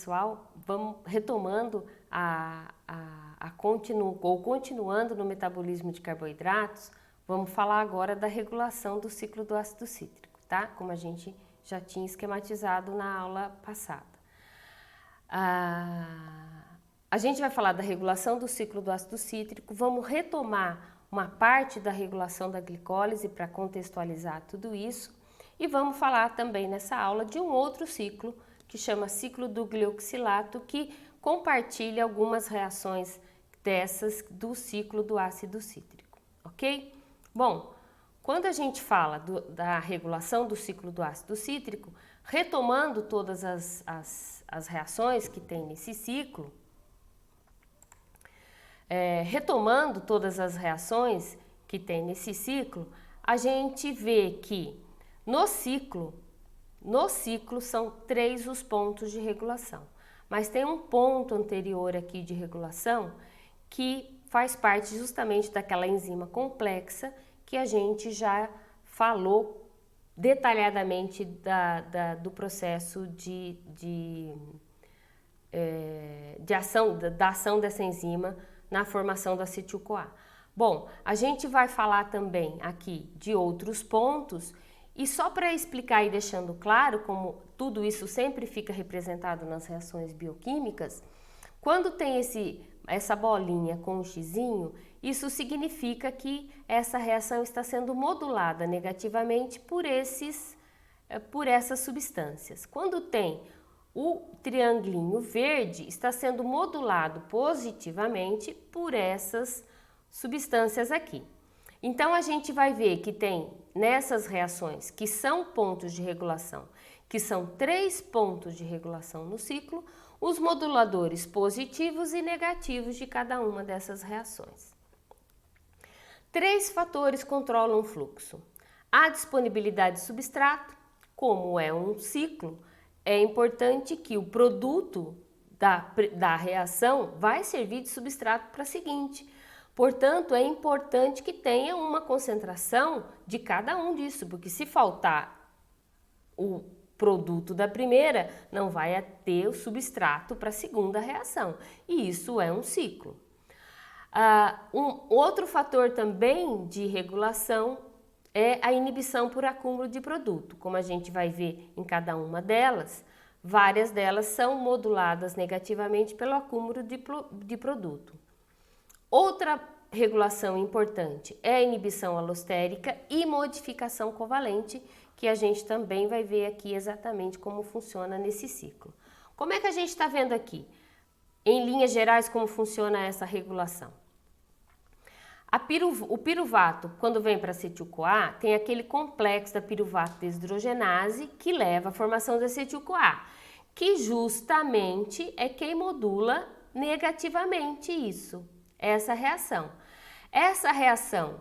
pessoal, vamos retomando continuando no metabolismo de carboidratos, vamos falar agora da regulação do ciclo do ácido cítrico, tá? Como a gente já tinha esquematizado na aula passada. A gente vai falar da regulação do ciclo do ácido cítrico, vamos retomar uma parte da regulação da glicólise para contextualizar tudo isso e vamos falar também nessa aula de um outro ciclo que chama ciclo do glioxilato, que compartilha algumas reações dessas do ciclo do ácido cítrico, ok? Bom, quando a gente fala da regulação do ciclo do ácido cítrico, retomando todas as reações que tem nesse ciclo, a gente vê que no ciclo são 3 os pontos de regulação, mas tem um ponto anterior aqui de regulação que faz parte justamente daquela enzima complexa que a gente já falou detalhadamente do processo da ação dessa enzima na formação do acetil-CoA. Bom, a gente vai falar também aqui de outros pontos e só para explicar e deixando claro como tudo isso sempre fica representado nas reações bioquímicas, quando tem essa bolinha com um xizinho, isso significa que essa reação está sendo modulada negativamente por essas substâncias. Quando tem o triangulinho verde, está sendo modulado positivamente por essas substâncias aqui. Então, a gente vai ver que tem nessas reações que são pontos de regulação, que são 3 pontos de regulação no ciclo, os moduladores positivos e negativos de cada uma dessas reações. 3 fatores controlam o fluxo. A disponibilidade de substrato, como é um ciclo, é importante que o produto da reação vai servir de substrato para a seguinte. Portanto, é importante que tenha uma concentração de cada um disso, porque se faltar o produto da primeira, não vai ter o substrato para a segunda reação. E isso é um ciclo. Um outro fator também de regulação é a inibição por acúmulo de produto. Como a gente vai ver em cada uma delas, várias delas são moduladas negativamente pelo acúmulo de produto. Outra regulação importante é a inibição alostérica e modificação covalente, que a gente também vai ver aqui exatamente como funciona nesse ciclo. Como é que a gente está vendo aqui? Em linhas gerais, como funciona essa regulação? O piruvato, quando vem para acetil-CoA, tem aquele complexo da piruvato deshidrogenase que leva à formação do acetil-CoA, que justamente é quem modula negativamente essa reação. Essa reação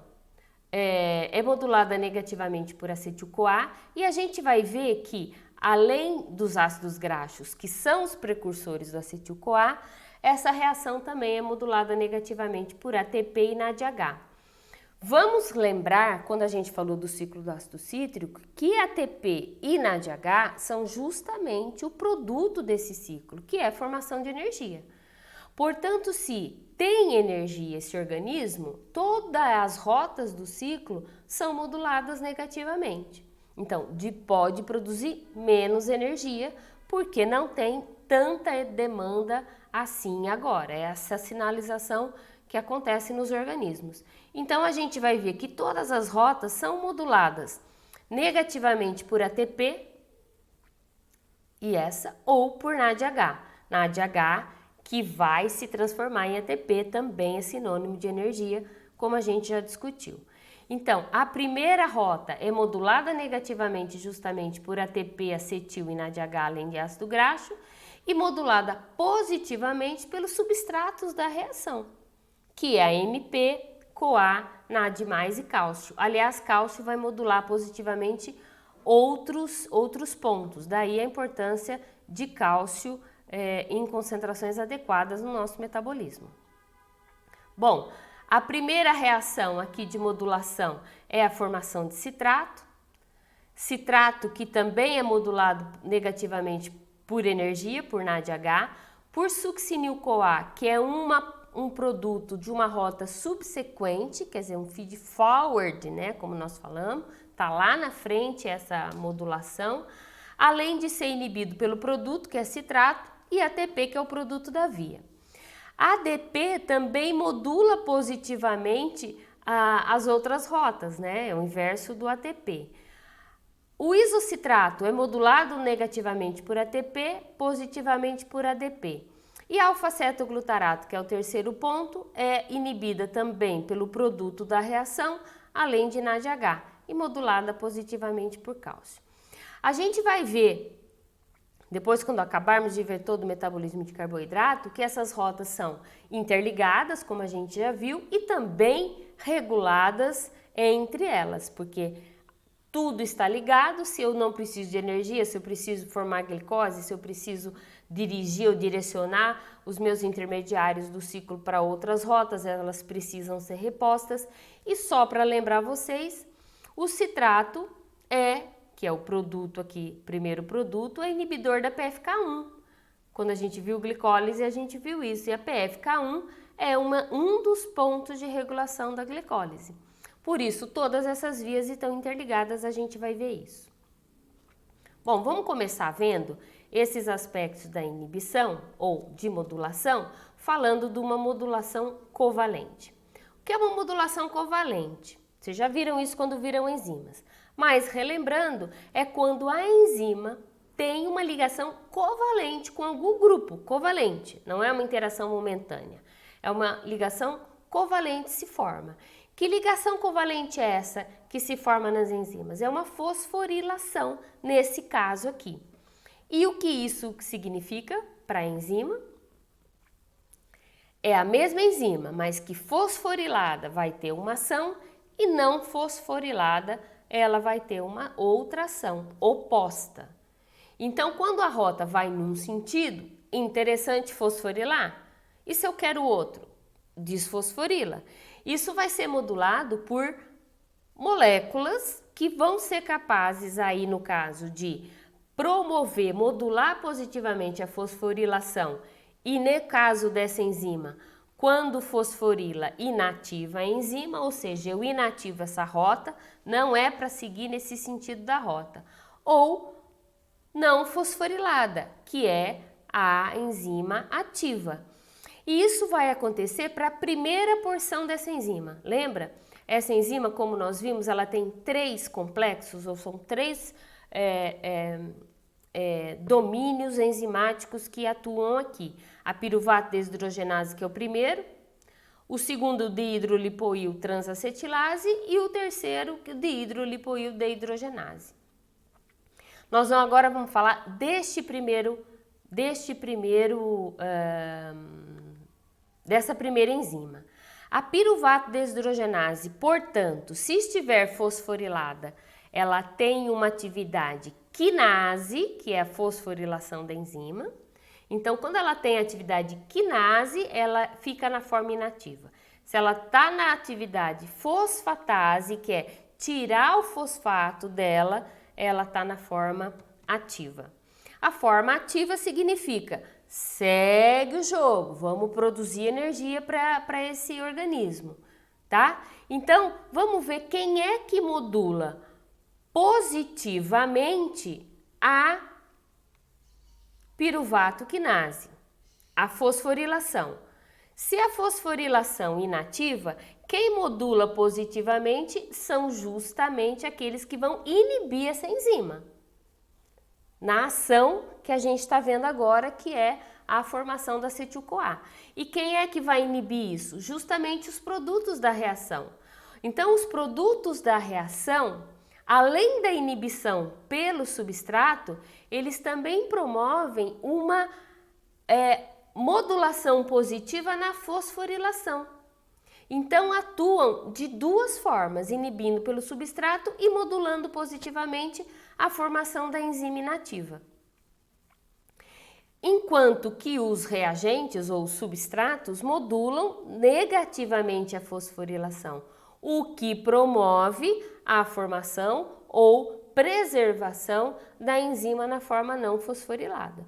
é modulada negativamente por acetil-CoA e a gente vai ver que, além dos ácidos graxos, que são os precursores do acetil-CoA, essa reação também é modulada negativamente por ATP e NADH. Vamos lembrar, quando a gente falou do ciclo do ácido cítrico, que ATP e NADH são justamente o produto desse ciclo, que é a formação de energia. Portanto, se tem energia esse organismo, todas as rotas do ciclo são moduladas negativamente. Então, pode produzir menos energia, porque não tem tanta demanda assim agora. É essa sinalização que acontece nos organismos. Então, a gente vai ver que todas as rotas são moduladas negativamente por ATP ou por NADH. NADH que vai se transformar em ATP, também é sinônimo de energia, como a gente já discutiu. Então, a primeira rota é modulada negativamente justamente por ATP, acetil e NADH, além de ácido graxo, e modulada positivamente pelos substratos da reação, que é AMP, CoA, NAD+, e cálcio. Aliás, cálcio vai modular positivamente outros pontos, daí a importância de cálcio em concentrações adequadas no nosso metabolismo. Bom, a primeira reação aqui de modulação é a formação de citrato que também é modulado negativamente por energia, por NADH, por succinil-CoA, que é um produto de uma rota subsequente, quer dizer, um feed forward, né, como nós falamos, tá lá na frente essa modulação, além de ser inibido pelo produto, que é citrato, e ATP, que é o produto da via. A ADP também modula positivamente as outras rotas, né, é o inverso do ATP. O isocitrato é modulado negativamente por ATP, positivamente por ADP. E a alfa-cetoglutarato, que é o terceiro ponto, é inibida também pelo produto da reação, além de NADH, e modulada positivamente por cálcio. A gente vai ver, depois quando acabarmos de ver todo o metabolismo de carboidrato, que essas rotas são interligadas, como a gente já viu, e também reguladas entre elas, porque tudo está ligado. Se eu não preciso de energia, se eu preciso formar glicose, se eu preciso dirigir ou direcionar os meus intermediários do ciclo para outras rotas, elas precisam ser repostas. E só para lembrar vocês, o citrato que é o produto aqui, primeiro produto, é inibidor da PFK1. Quando a gente viu glicólise, a gente viu isso. E a PFK1 é um dos pontos de regulação da glicólise. Por isso, todas essas vias estão interligadas, a gente vai ver isso. Bom, vamos começar vendo esses aspectos da inibição ou de modulação, falando de uma modulação covalente. O que é uma modulação covalente? Vocês já viram isso quando viram enzimas. Mas, relembrando, é quando a enzima tem uma ligação covalente com algum grupo, covalente, não é uma interação momentânea, é uma ligação covalente se forma. Que ligação covalente é essa que se forma nas enzimas? É uma fosforilação, nesse caso aqui. E o que isso significa para a enzima? É a mesma enzima, mas que fosforilada vai ter uma ação e não fosforilada ela vai ter uma outra ação oposta. Então, quando a rota vai num sentido, interessante fosforilar. E se eu quero outro? Desfosforila. Isso vai ser modulado por moléculas que vão ser capazes aí no caso de promover, modular positivamente a fosforilação e no caso dessa enzima, quando fosforila, inativa a enzima, ou seja, eu inativo essa rota, não é para seguir nesse sentido da rota. Ou não fosforilada, que é a enzima ativa. E isso vai acontecer para a primeira porção dessa enzima. Lembra? Essa enzima, como nós vimos, ela tem 3 complexos, ou são 3 domínios enzimáticos que atuam aqui. A piruvato deshidrogenase, que é o primeiro, o segundo dihidrolipoil transacetilase e o terceiro dihidrolipoil dehidrogenase. Nós agora vamos falar dessa primeira enzima. A piruvato deshidrogenase, portanto, se estiver fosforilada, ela tem uma atividade quinase, que é a fosforilação da enzima. Então, quando ela tem atividade quinase, ela fica na forma inativa. Se ela está na atividade fosfatase, que é tirar o fosfato dela, ela está na forma ativa. A forma ativa significa segue o jogo, vamos produzir energia para esse organismo, tá? Então, vamos ver quem é que modula positivamente a piruvato quinase, a fosforilação. Se a fosforilação inativa, quem modula positivamente são justamente aqueles que vão inibir essa enzima. Na ação que a gente está vendo agora, que é a formação da acetil-CoA. E quem é que vai inibir isso? Justamente os produtos da reação. Então, os produtos da reação, além da inibição pelo substrato, eles também promovem uma modulação positiva na fosforilação. Então, atuam de 2 formas, inibindo pelo substrato e modulando positivamente a formação da enzima inativa. Enquanto que os reagentes ou substratos modulam negativamente a fosforilação, o que promove a formação ou preservação da enzima na forma não fosforilada.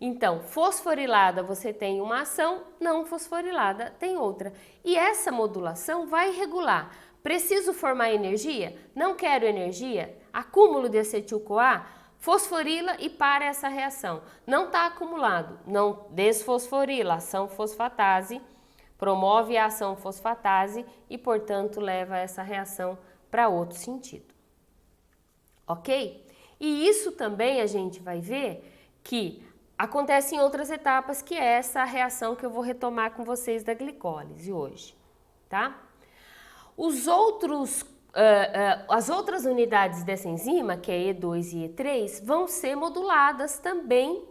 Então, fosforilada você tem uma ação, não fosforilada tem outra. E essa modulação vai regular. Preciso formar energia? Não quero energia? Acúmulo de acetil-CoA? Fosforila e para essa reação. Não está acumulado, não desfosforila, ação fosfatase, promove a ação fosfatase e, portanto, leva essa reação para outro sentido. Ok? E isso também a gente vai ver que acontece em outras etapas, que é essa reação que eu vou retomar com vocês da glicólise hoje, tá? As outras unidades dessa enzima, que é E2 e E3, vão ser moduladas também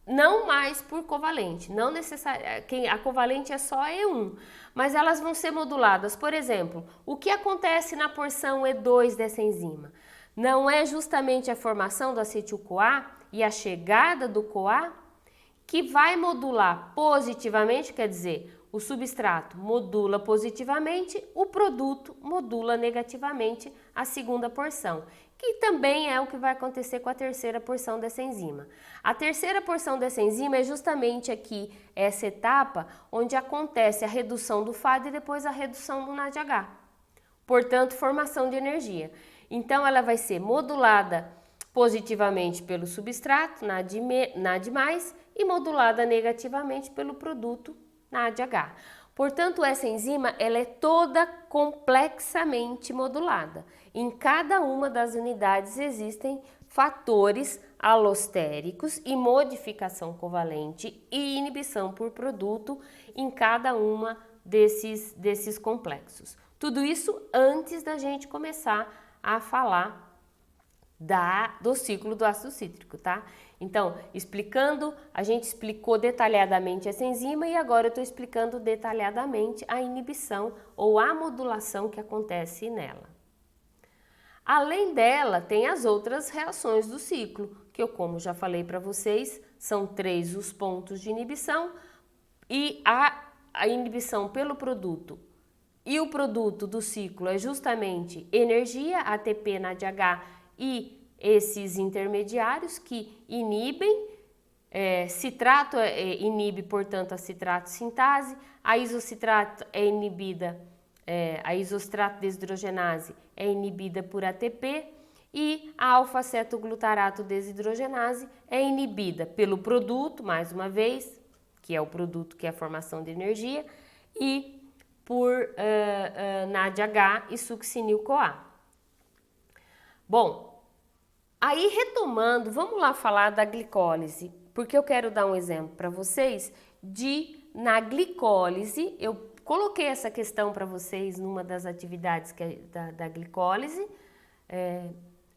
não mais por covalente, não necessariamente, a covalente é só E1, mas elas vão ser moduladas. Por exemplo, o que acontece na porção E2 dessa enzima? Não é justamente a formação do acetil-CoA e a chegada do CoA que vai modular positivamente, quer dizer, o substrato modula positivamente, o produto modula negativamente a segunda porção, que também é o que vai acontecer com a terceira porção dessa enzima. A terceira porção dessa enzima é justamente aqui, essa etapa onde acontece a redução do FAD e depois a redução do NADH. Portanto, formação de energia. Então, ela vai ser modulada positivamente pelo substrato, NAD+, e modulada negativamente pelo produto, NADH. Portanto, essa enzima ela é toda complexamente modulada. Em cada uma das unidades existem fatores alostéricos e modificação covalente e inibição por produto em cada uma desses complexos. Tudo isso antes da gente começar a falar do ciclo do ácido cítrico, tá? Então, a gente explicou detalhadamente essa enzima e agora eu estou explicando detalhadamente a inibição ou a modulação que acontece nela. Além dela, tem as outras reações do ciclo, que eu, como já falei para vocês, são 3 os pontos de inibição e a inibição pelo produto. E o produto do ciclo é justamente energia, ATP, NADH e esses intermediários que inibem, citrato inibe, portanto, a citrato sintase, a isocitrato é inibida, a isocitrato desidrogenase é inibida por ATP e a alfa-cetoglutarato desidrogenase é inibida pelo produto, mais uma vez, que é o produto que é a formação de energia, e por NADH e succinil-CoA. Bom, aí retomando, vamos lá falar da glicólise, porque eu quero dar um exemplo para vocês na glicólise, eu coloquei essa questão para vocês numa das atividades da glicólise,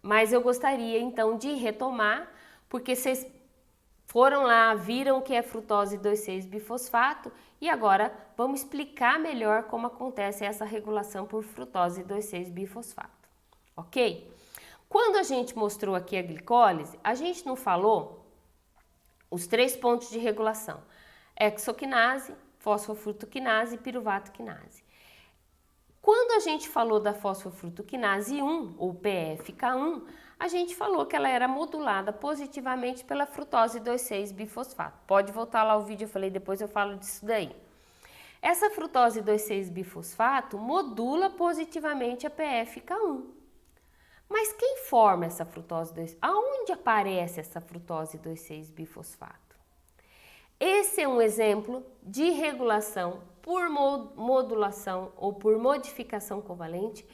mas eu gostaria então de retomar, porque vocês foram lá, viram que é frutose 2,6-bifosfato e agora vamos explicar melhor como acontece essa regulação por frutose 2,6-bifosfato, ok? Quando a gente mostrou aqui a glicólise, a gente não falou os 3 pontos de regulação: hexoquinase, fosfofrutoquinase e piruvato-quinase. Quando a gente falou da fosfofrutoquinase 1, ou PFK1, a gente falou que ela era modulada positivamente pela frutose 2,6-bifosfato. Pode voltar lá o vídeo, eu falei, depois eu falo disso daí. Essa frutose 2,6-bifosfato modula positivamente a PFK1. Mas quem forma essa frutose 2? Aonde aparece essa frutose 2,6-bifosfato? Esse é um exemplo de regulação por modulação ou por modificação covalente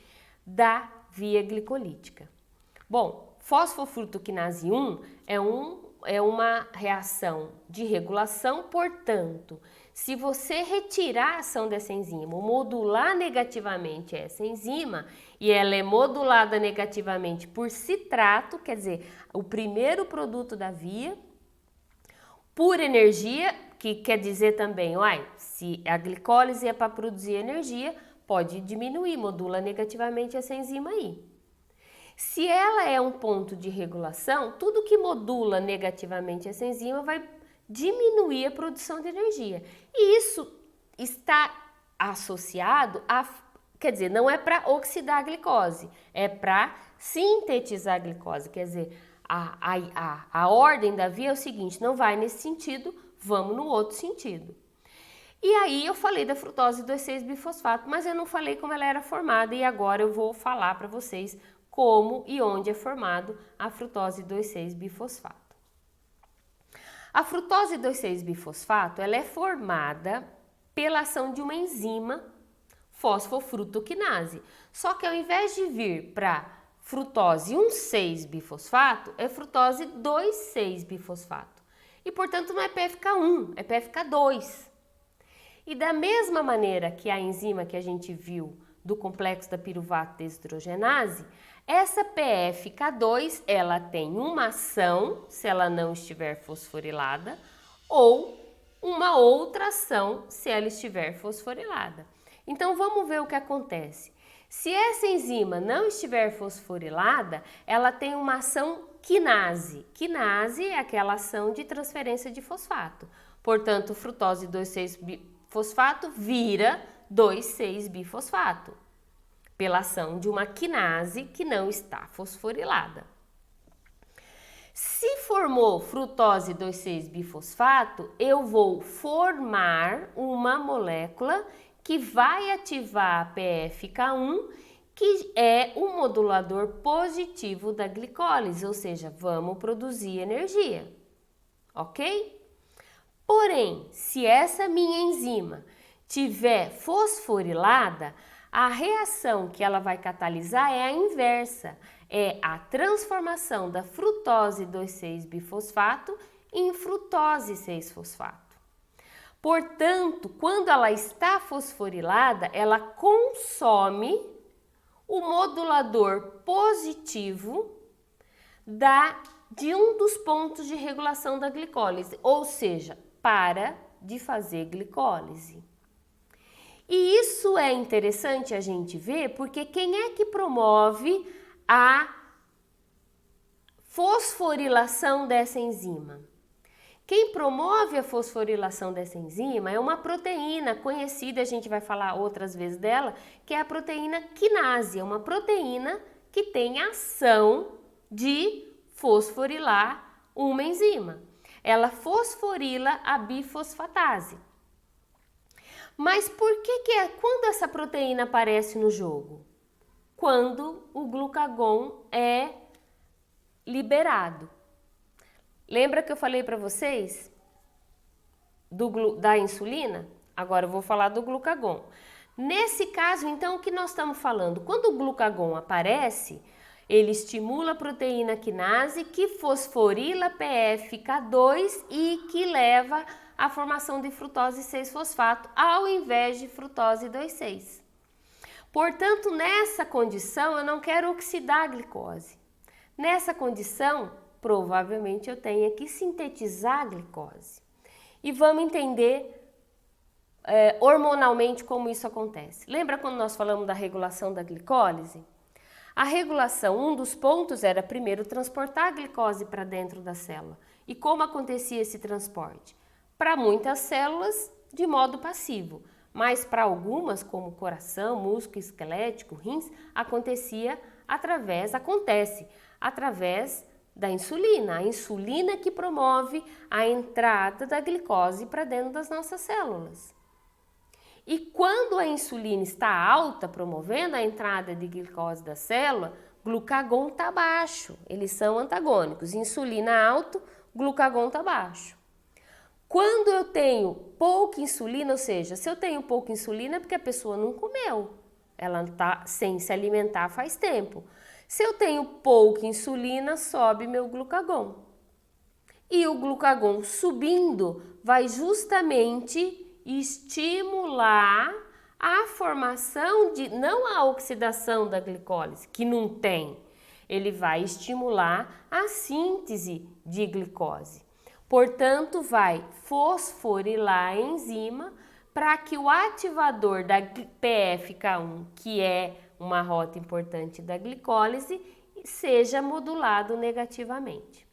da via glicolítica. Bom, fosfofrutoquinase 1 é uma reação de regulação, portanto, se você retirar a ação dessa enzima ou modular negativamente essa enzima, e ela é modulada negativamente por citrato, quer dizer, o primeiro produto da via, por energia, que quer dizer também, se a glicólise é para produzir energia, pode diminuir, modula negativamente essa enzima aí. Se ela é um ponto de regulação, tudo que modula negativamente essa enzima vai diminuir a produção de energia. E isso está associado quer dizer, não é para oxidar a glicose, é para sintetizar a glicose, quer dizer, a ordem da via é o seguinte, não vai nesse sentido, vamos no outro sentido. E aí eu falei da frutose 2,6-bifosfato, mas eu não falei como ela era formada e agora eu vou falar para vocês como e onde é formado a frutose 2,6-bifosfato. A frutose 2,6-bifosfato ela é formada pela ação de uma enzima fosfofrutoquinase. Só que ao invés de vir para frutose 1,6-bifosfato, é frutose 2,6-bifosfato. E portanto não é PFK1, é PFK2. E da mesma maneira que a enzima que a gente viu do complexo da piruvato deshidrogenase, essa PFK2 ela tem uma ação se ela não estiver fosforilada ou uma outra ação se ela estiver fosforilada. Então vamos ver o que acontece. Se essa enzima não estiver fosforilada, ela tem uma ação quinase. Quinase é aquela ação de transferência de fosfato. Portanto, frutose 2,6-bifosfato vira 2,6-bifosfato, pela ação de uma quinase que não está fosforilada. Se formou frutose 2,6-bifosfato, eu vou formar uma molécula que vai ativar a PFK1, que é o modulador positivo da glicólise, ou seja, vamos produzir energia, ok? Porém, se essa minha enzima tiver fosforilada, a reação que ela vai catalisar é a inversa, é a transformação da frutose 2,6-bifosfato em frutose 6-fosfato. Portanto, quando ela está fosforilada, ela consome o modulador positivo de um dos pontos de regulação da glicólise, ou seja, para de fazer glicólise. E isso é interessante a gente ver, porque quem é que promove a fosforilação dessa enzima? Quem promove a fosforilação dessa enzima é uma proteína conhecida, a gente vai falar outras vezes dela, que é a proteína quinase, é uma proteína que tem ação de fosforilar uma enzima. Ela fosforila a bifosfatase. Mas por que quando essa proteína aparece no jogo? Quando o glucagon é liberado. Lembra que eu falei para vocês da insulina? Agora eu vou falar do glucagon. Nesse caso, então, o que nós estamos falando? Quando o glucagon aparece, ele estimula a proteína quinase que fosforila PFK2 e que leva à formação de frutose 6-fosfato ao invés de frutose 2,6. Portanto, nessa condição, eu não quero oxidar a glicose. Nessa condição, provavelmente eu tenha que sintetizar a glicose. E vamos entender hormonalmente como isso acontece. Lembra quando nós falamos da regulação da glicólise? A regulação, um dos pontos era primeiro transportar a glicose para dentro da célula. E como acontecia esse transporte? Para muitas células, de modo passivo, mas para algumas, como coração, músculo esquelético, rins, acontece através da insulina. A insulina que promove a entrada da glicose para dentro das nossas células. E quando a insulina está alta, promovendo a entrada de glicose da célula, glucagon está baixo. Eles são antagônicos. Insulina alto, glucagon está baixo. Quando eu tenho pouca insulina, ou seja, se eu tenho pouca insulina é porque a pessoa não comeu. Ela está sem se alimentar faz tempo. Se eu tenho pouca insulina, sobe meu glucagon. E o glucagon subindo vai justamente estimular a formação não a oxidação da glicólise, que não tem. Ele vai estimular a síntese de glicose. Portanto, vai fosforilar a enzima para que o ativador da PFK1, que é uma rota importante da glicólise, seja modulado negativamente.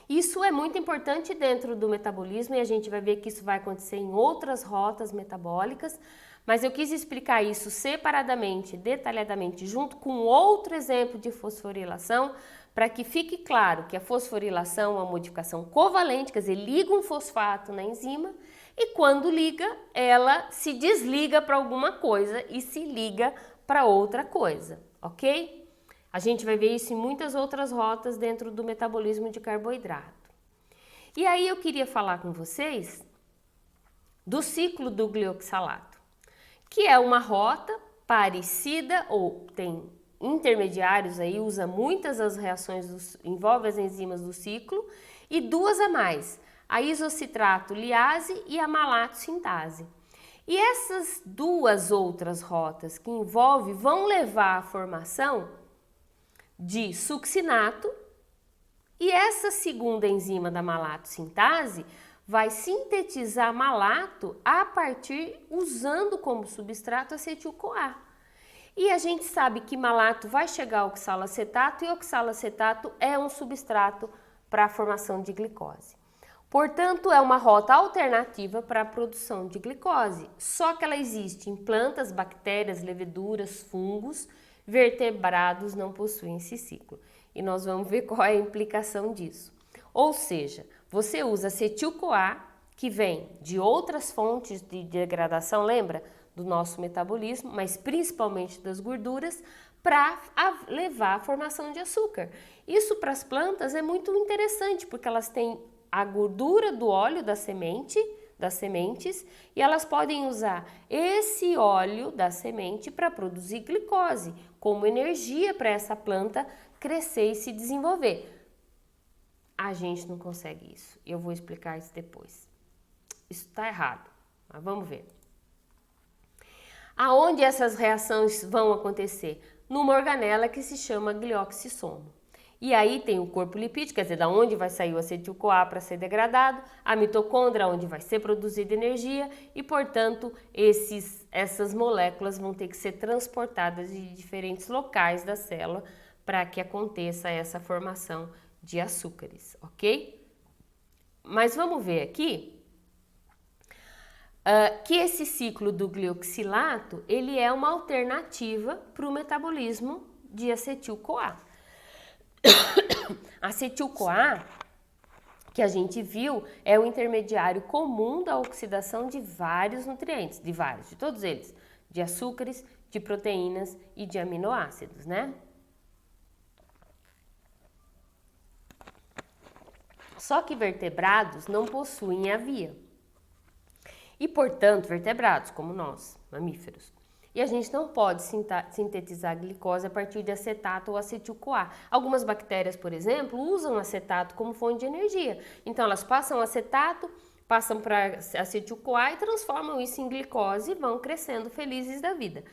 Isso é muito importante dentro do metabolismo e a gente vai ver que isso vai acontecer em outras rotas metabólicas, mas eu quis explicar isso separadamente, detalhadamente, junto com outro exemplo de fosforilação, para que fique claro que a fosforilação é uma modificação covalente, quer dizer, liga um fosfato na enzima e quando liga, ela se desliga para alguma coisa e se liga para outra coisa, ok? A gente vai ver isso em muitas outras rotas dentro do metabolismo de carboidrato. E aí eu queria falar com vocês do ciclo do glioxalato, que é uma rota parecida ou tem intermediários aí, usa muitas as reações, envolve as enzimas do ciclo e duas a mais, a isocitrato liase e a malato sintase. E essas duas outras rotas que envolvem vão levar à formação de succinato e essa segunda enzima da malato sintase vai sintetizar malato a partir usando como substrato acetil-CoA. E a gente sabe que malato vai chegar ao oxalacetato e oxalacetato é um substrato para a formação de glicose. Portanto, é uma rota alternativa para a produção de glicose, só que ela existe em plantas, bactérias, leveduras, fungos, vertebrados não possuem esse ciclo. E nós vamos ver qual é a implicação disso. Ou seja, você usa acetil-CoA, que vem de outras fontes de degradação, lembra? Do nosso metabolismo, mas principalmente das gorduras, para levar à formação de açúcar. Isso para as plantas é muito interessante, porque elas têm a gordura do óleo das sementes, e elas podem usar esse óleo da semente para produzir glicose, como energia para essa planta crescer e se desenvolver. A gente não consegue isso. Eu vou explicar isso depois. Isso está errado, mas vamos ver. Aonde essas reações vão acontecer? Numa organela que se chama glioxissomo. E aí tem o corpo lipídico, quer dizer, da onde vai sair o acetil-CoA para ser degradado, a mitocôndria, onde vai ser produzida energia e, portanto, essas moléculas vão ter que ser transportadas de diferentes locais da célula para que aconteça essa formação de açúcares, ok? Mas vamos ver aqui que esse ciclo do glioxilato, ele é uma alternativa para o metabolismo de acetil-CoA. Acetil-CoA, que a gente viu, é o intermediário comum da oxidação de vários nutrientes, de todos eles, de açúcares, de proteínas e de aminoácidos, né? Só que vertebrados não possuem a via. E, portanto, vertebrados, como nós, mamíferos. E a gente não pode sintetizar glicose a partir de acetato ou acetil-CoA. Algumas bactérias, por exemplo, usam acetato como fonte de energia. Então, elas passam acetato, passam para acetil-CoA e transformam isso em glicose e vão crescendo felizes da vida.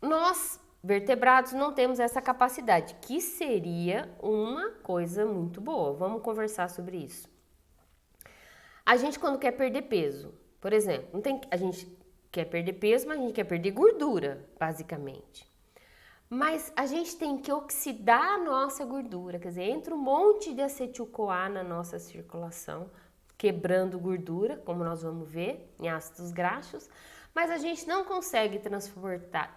Nós, vertebrados, não temos essa capacidade, que seria uma coisa muito boa. Vamos conversar sobre isso. A gente, quando quer perder peso, por exemplo, a gente quer perder peso, mas a gente quer perder gordura, basicamente. Mas a gente tem que oxidar a nossa gordura, quer dizer, entra um monte de acetil-CoA na nossa circulação, quebrando gordura, como nós vamos ver, em ácidos graxos, mas a gente não consegue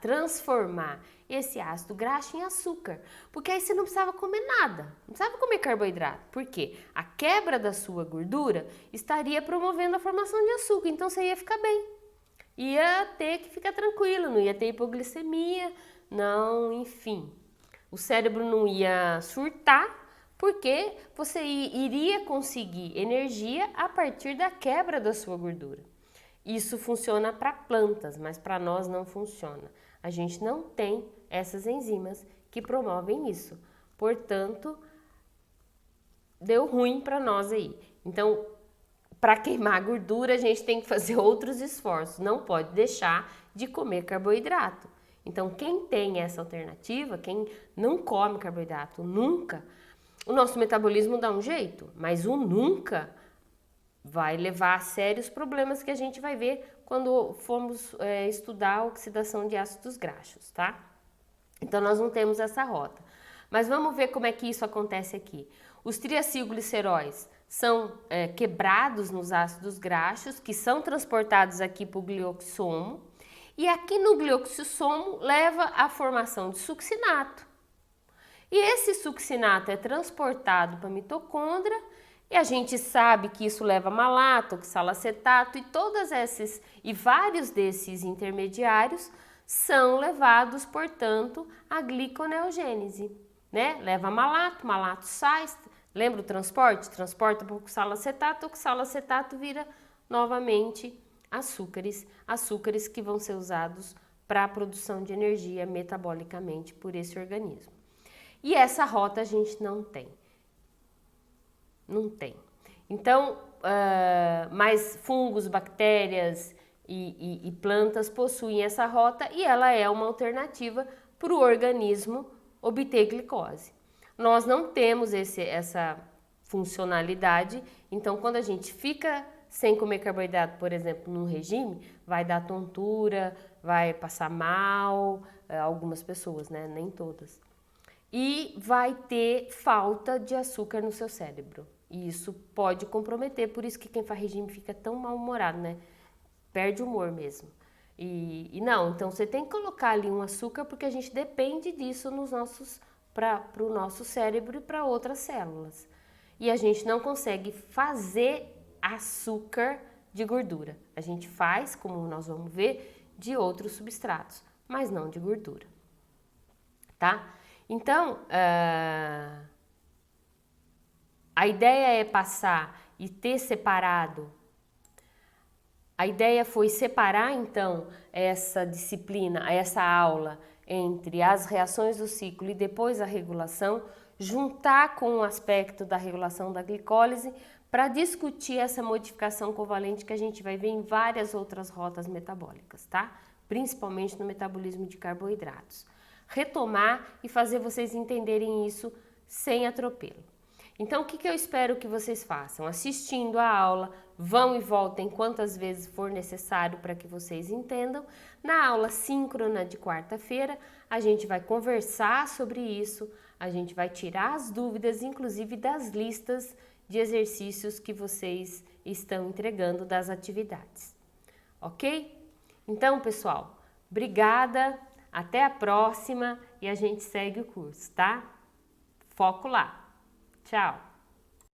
transformar esse ácido graxo em açúcar, porque aí você não precisava comer nada, não precisava comer carboidrato, porque a quebra da sua gordura estaria promovendo a formação de açúcar, então você ia ficar bem, ia ter que ficar tranquilo, não ia ter hipoglicemia, não, enfim, o cérebro não ia surtar, porque você iria conseguir energia a partir da quebra da sua gordura. Isso funciona para plantas, mas para nós não funciona. A gente não tem essas enzimas que promovem isso. Portanto, deu ruim para nós aí. Então, para queimar a gordura, a gente tem que fazer outros esforços. Não pode deixar de comer carboidrato. Então, quem tem essa alternativa, quem não come carboidrato nunca, o nosso metabolismo dá um jeito, mas o nunca vai levar a sérios problemas que a gente vai ver quando formos estudar a oxidação de ácidos graxos, tá? Então, nós não temos essa rota. Mas vamos ver como é que isso acontece aqui. Os triacilgliceróis são quebrados nos ácidos graxos, que são transportados aqui para o glioxissomo, e aqui no glioxissomo leva à formação de succinato. E esse succinato é transportado para a mitocôndria e a gente sabe que isso leva malato, oxalacetato e todas esses e vários desses intermediários são levados, portanto, à gliconeogênese, né? Leva malato, malato sai, lembra o transporte? Transporta para o oxalacetato vira novamente açúcares que vão ser usados para a produção de energia metabolicamente por esse organismo. E essa rota a gente não tem. Não tem. Então, mas fungos, bactérias e plantas possuem essa rota e ela é uma alternativa para o organismo obter glicose. Nós não temos essa funcionalidade, então quando a gente fica sem comer carboidrato, por exemplo, num regime, vai dar tontura, vai passar mal, algumas pessoas, né? Nem todas. E vai ter falta de açúcar no seu cérebro. E isso pode comprometer, por isso que quem faz regime fica tão mal-humorado, né? Perde o humor mesmo. E não, então você tem que colocar ali um açúcar porque a gente depende disso para o nosso cérebro e para outras células. E a gente não consegue fazer açúcar de gordura. A gente faz, como nós vamos ver, de outros substratos, mas não de gordura. Tá? Então, a ideia é passar e ter separado. A ideia foi separar, então, essa disciplina, essa aula entre as reações do ciclo e depois a regulação, juntar com o aspecto da regulação da glicólise para discutir essa modificação covalente que a gente vai ver em várias outras rotas metabólicas, tá? Principalmente no metabolismo de carboidratos. Retomar e fazer vocês entenderem isso sem atropelo. Então, o que eu espero que vocês façam? Assistindo a aula, vão e voltem quantas vezes for necessário para que vocês entendam. Na aula síncrona de quarta-feira, a gente vai conversar sobre isso, a gente vai tirar as dúvidas, inclusive das listas de exercícios que vocês estão entregando das atividades. Ok? Então, pessoal, obrigada, até a próxima e a gente segue o curso, tá? Foco lá! Tchau!